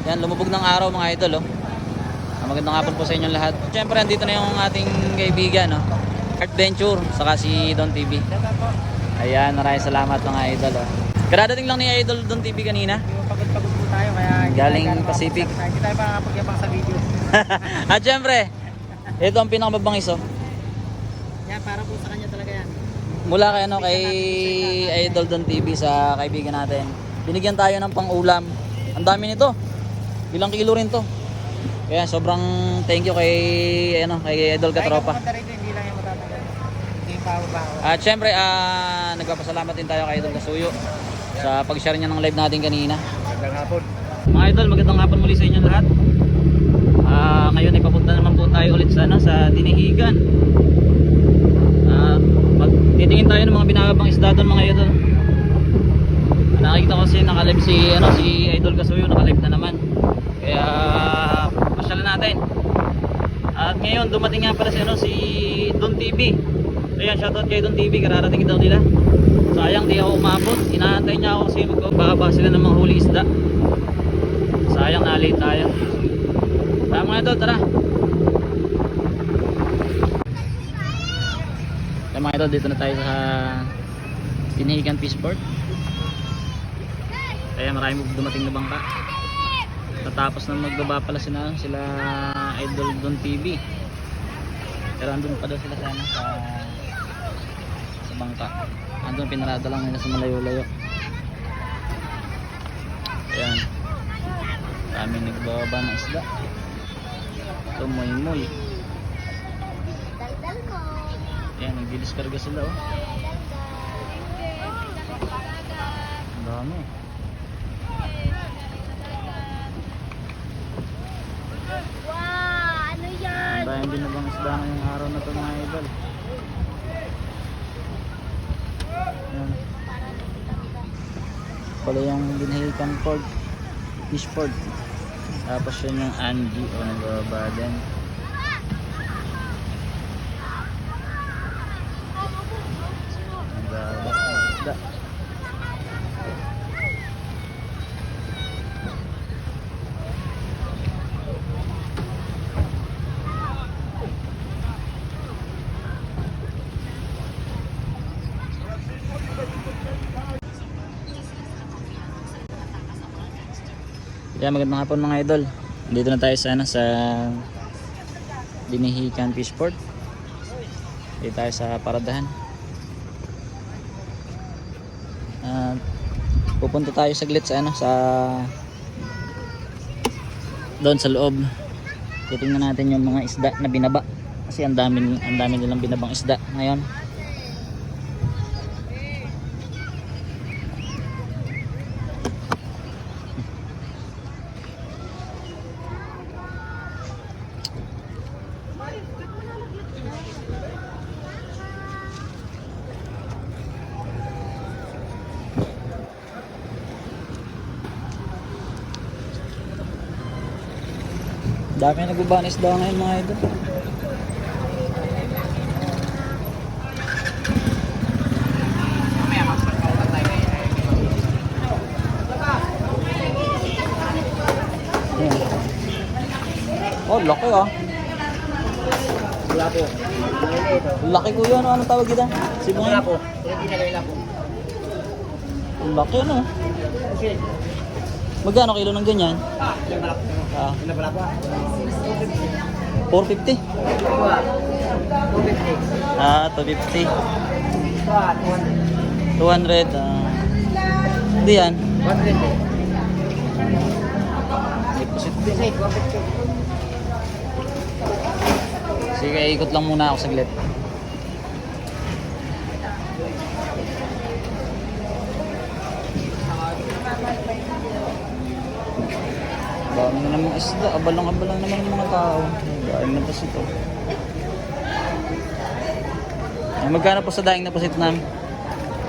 Yan, lumubog ng araw mga idol, oh. Magandang hapon po sa inyong lahat. Siyempre, andito na yung ating kaibigan, no? Adventure, saka si Don TV. Ayan, maraming salamat mga idol, oh. Kadadating lang ni Idol Don TV kanina. Pagod-pagod po tayo kaya Galing Pacific. Hindi tayo makapagyabang sa video. At siyempre, ito ang pinakamabangis, oh. Yan, para po sa kanya talaga yan. Mula kay, ano, kay Idol Don TV sa kaibigan natin. Binigyan tayo ng pang-ulam. Ang dami nito. Ilang kilo rin to. Kaya sobrang thank you kay Idol Katropa. Ay, hindi lang yung matatagal. Hindi yung pababaho. At syempre, nagpapasalamat din tayo kay Idol Kasuyo sa pag-share niya ng live natin kanina. Magandang hapon. Mga idol, magandang hapon muli sa inyo lahat. Ngayon ay papunta naman po tayo ulit sa Dinihigan. Titingin tayo ng mga binabang isda doon mga idol. Nakikita ko kasi nakalive si Idol Kasuyo, nakalive na naman. Kaya pasyalan natin. At ngayon dumating nga pala si Don TV. Ayan, shoutout kay Don TV, kararating daw nila. Sayang di ako umabot. Inaantay niya ako kasi magbababa sila ng mga huli isda. Sayang, na-late tayo. Tara mga idol, tara. Kaya mga idol, dito na tayo sa Dinihigan Fishport. Kaya marami dumating na bangka. Tapos na magbaba pala sila Idol Don TV. Pero andun pa daw sila sana sa bangka. Andun pinarada lang nila sa malayo-layo. Ayan. Kami nagbababa ng isda. Tumoy-moy. Ayan, nagdidiskarga sila, oh. Ang dami. Wow, ano yan? Ang dami din na bang isda ngayong araw na ito mga idol. Ayan. Pala yung Dinihigan Port, Fishport. Tapos yun yung Angie o nagbaba din. Nagbaba ng isda. Kaya magandang hapon mga idol. Dito na tayo sa Dinihigan Fishport. Dito tayo sa paradahan. Pupunta tayo saglit sa doon sa loob. Titingnan natin yung mga isda na binaba. Kasi ang dami nilang binabang isda ngayon. Dami na nagbabanis daw ngayon mga idol. Oh, laki ah. Wala po. Laki ko yun. Anong tawag kita? Wala po. Wala po. Laki ano? Magkano kilo ng ganyan? Ah, Wala po. 450. 250. Ah, 250. 200. 200. Hindi yan. 120. Deposit. 150. Sige, ikot lang muna ako saglit. Dami na namang isda. Abalang-abalang naman ng mga tao. Dahil na pasit ito. Magkano po sa daing na pasit namin?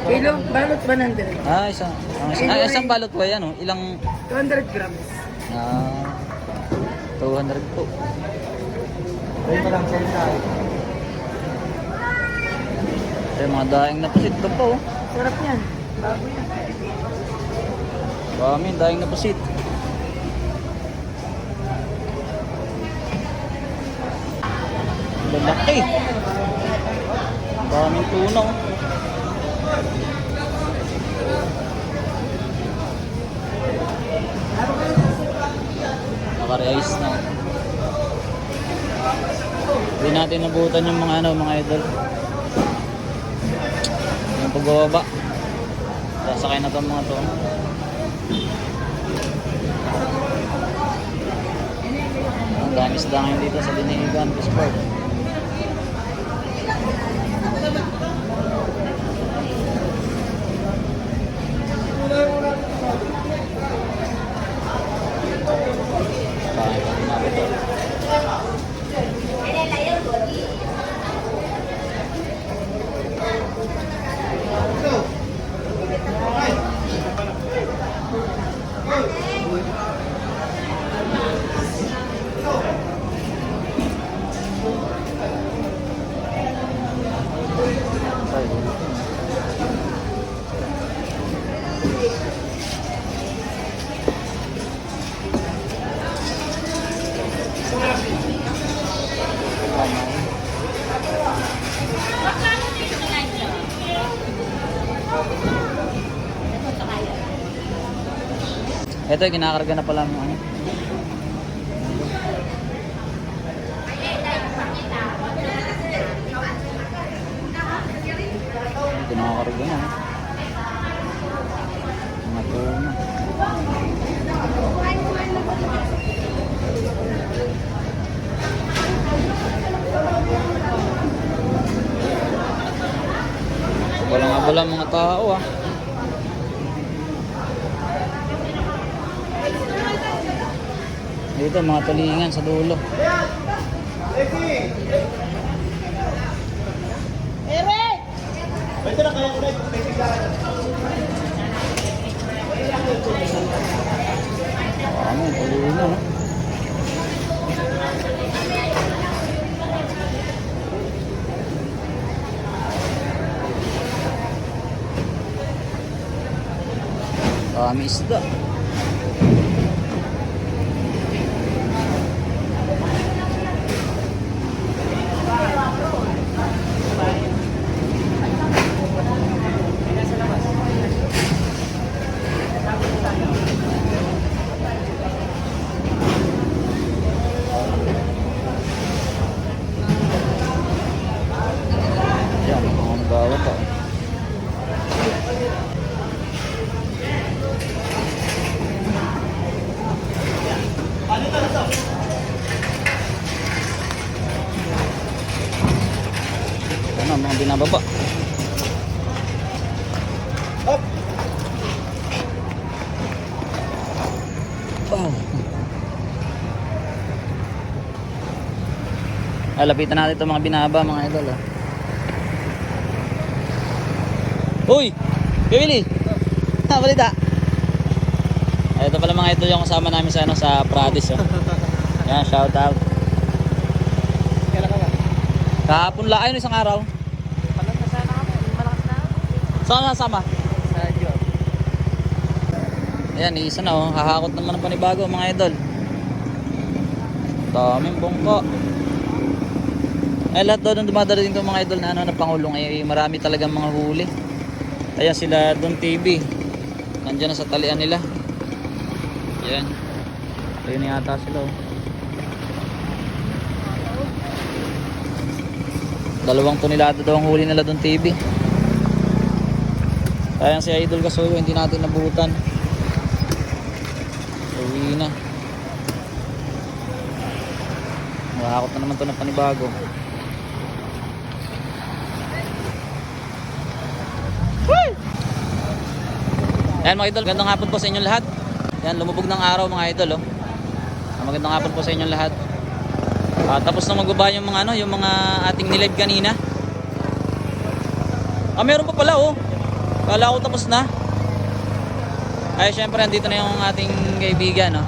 Kilo, balot 100. Ah, isang balot po yan. Oh. Ilang... 200 grams. 200 po. Ayun pa lang salita. Mga daing na pasit ito po. Oh. Sarap yan. Bago yan. Dami, daing na pasit. Lalaki. Daming tuna oh. Naka-reais na. Hindi natin nabutan yung mga ano, mga idol. Yung pagbababa. Sasakay na itong mga to. Ang dami isda ngayon dito sa Dinahigan Sport. Ito yung kinakarga na pala mo ano. Kinakarga na. Mga tuna. Walang abala mga tao ah. Dito mga tulingan sa dulo. Eric! Pwede na kaya ko na Ano, tulingan no? Dami isda. Yan, ang bawat pa. Ano, mga binababa. Up! Wow. Lapitan natin itong mga binaba mga idol oh. Uy! Bibili! Ha, balita! Ito pala mga idol yung kasama namin sa, ano, sa Pradis oh. Yan, shout out. Kailan ka ba? Kahapon la, ayun isang araw. Palag na sana kami. Malakas na. Saan nasama? Sa Diyo. Ayan, isa na oh. Hahakot naman ng panibago mga idol. Daming bongko. Eh lahat doon dumadarating itong mga idol na ano na pangulong eh marami talagang mga huli. Ayan sila Don TV. Nandiyan na sa talian nila. Ayan. Ayun yata sila oh. 2 tonelada daw ang huli nila Don TV. Ayan si Idol Kasuyo, hindi natin nabutan. Uwi na. Mahakot na naman ito ng panibago. Ayan mga idol, magandang hapon po sa inyong lahat. Ayan, lumubog ng araw mga idol oh. Magandang hapon po sa inyong lahat. Tapos na magbaba yung mga ano, yung mga ating nilive kanina. Meron pa pala oh. Kala ko tapos na. Ay syempre andito na yung ating kaibigan no.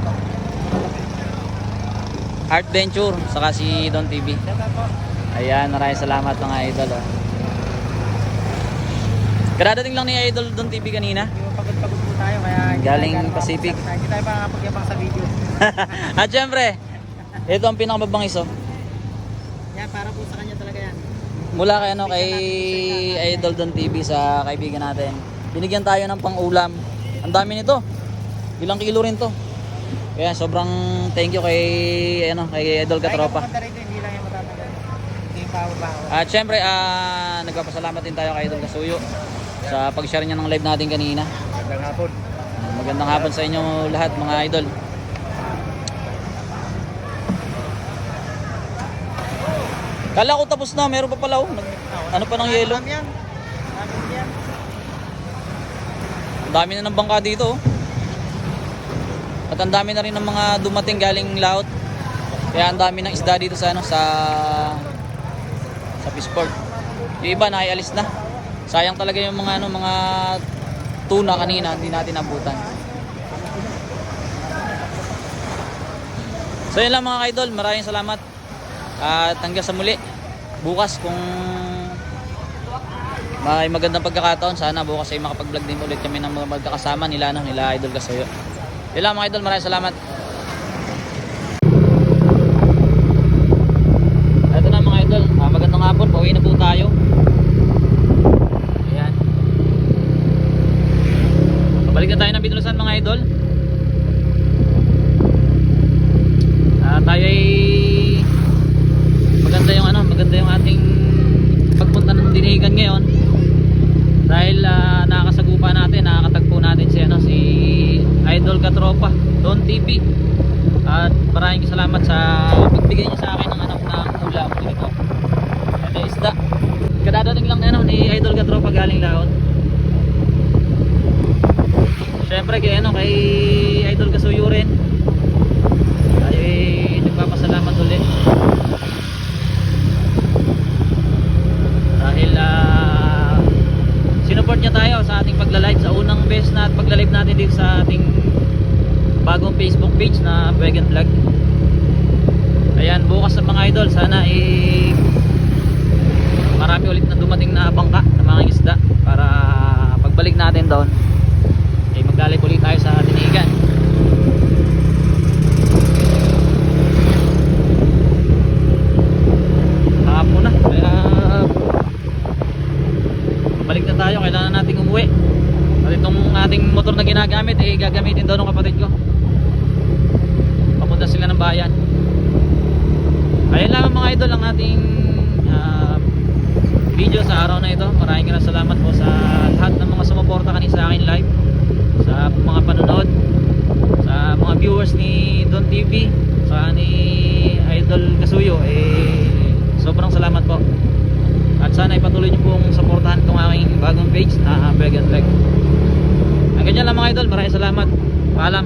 Art Venture saka si Don TV. Ayan, maraming salamat mga idol oh. Karadating lang ni Idol Don TV kanina. Pagod-pagod po tayo kaya Galing Pacific. Hindi tayo makakapagyabang sa video. At syempre, ito ang pinakamabangis oh. Yan, para po sa kanya talaga yan. Mula kay ano, kay Idol Don TV sa kaibigan natin. Binigyan tayo ng pang-ulam. Ang dami nito. Ilang kilo rin to. Kaya sobrang thank you kay ano, kay Idol Katropa. Kahit rito, hindi lang yung matatagal. Hindi yung bawa-bawa. At syempre, nagpapasalamat din tayo kay Idol Kasuyo sa pag-share niya ng live natin kanina. Magandang hapon. Magandang hapon sa inyo lahat mga idol. Kala ko tapos na, meron pa pala oh. Ano pa ng yelo? Marami yan. Marami yan. Ang dami na ng bangka dito oh. At ang dami na rin ng mga dumating galing laut. Kaya ang dami ng isda dito sa ano sa Fishport. Yung iba naialis na. Sayang talaga yung mga ano mga tuna kanina hindi natin nabutan. So yun lang mga idol, maraming salamat. At hanggang sa muli. Bukas kung may magandang pagkakataon, sana bukas ay makapag-vlog din ulit kami ng mga magkakasama nila no, nila Idol Kasuyo. Yun lang mga idol, maraming salamat. Ito na mga idol, magandang hapon, pauwi na po tayo. Ayan. Pabalik na tayo ng Binulusan mga idol. Tayo ay maganda yung ating pagpunta ng Dinahican ngayon. Dahil nakakasagupa natin, nakakatagpo natin si Idol Katropa, Don TV. At maraming salamat sa pagbigay niya sa akin ng anak na ulam dito. Ito isda. Kadadating lang ni Idol Katropa galing laot. Syempre kay Idol Kasuyo rin. Ay nagpapasalamat ulit. Dahil sinupport niya tayo sa ating pagla-live sa unang beses na at pagla-live natin dito sa ating bagong Facebook page na Vegan Vlog. Ayan, bukas sa mga idol, sana marami ulit na dumating na bangka na mga isda para pagbalik natin doon mag-live ulit tayo sa Dinahican. Hapon na, kaya balik na tayo, kailangan nating umuwi. At itong ating motor na ginagamit gagamitin daw ng kapatid ko. Papunta sila ng bayan. Ayun lang mga idol ang ating video sa araw na ito. Maraming salamat po sa lahat ng mga sumuporta kanina sa akin live, sa mga panonood, sa mga viewers ni Don TV, sa ni Idol Kasuyo. Sobrang salamat po. At sana ipatuloy niyo pong suportahan itong aking bagong page na Vegan Vlog. Hanggang dyan lang mga idol, maraming salamat. Paalam.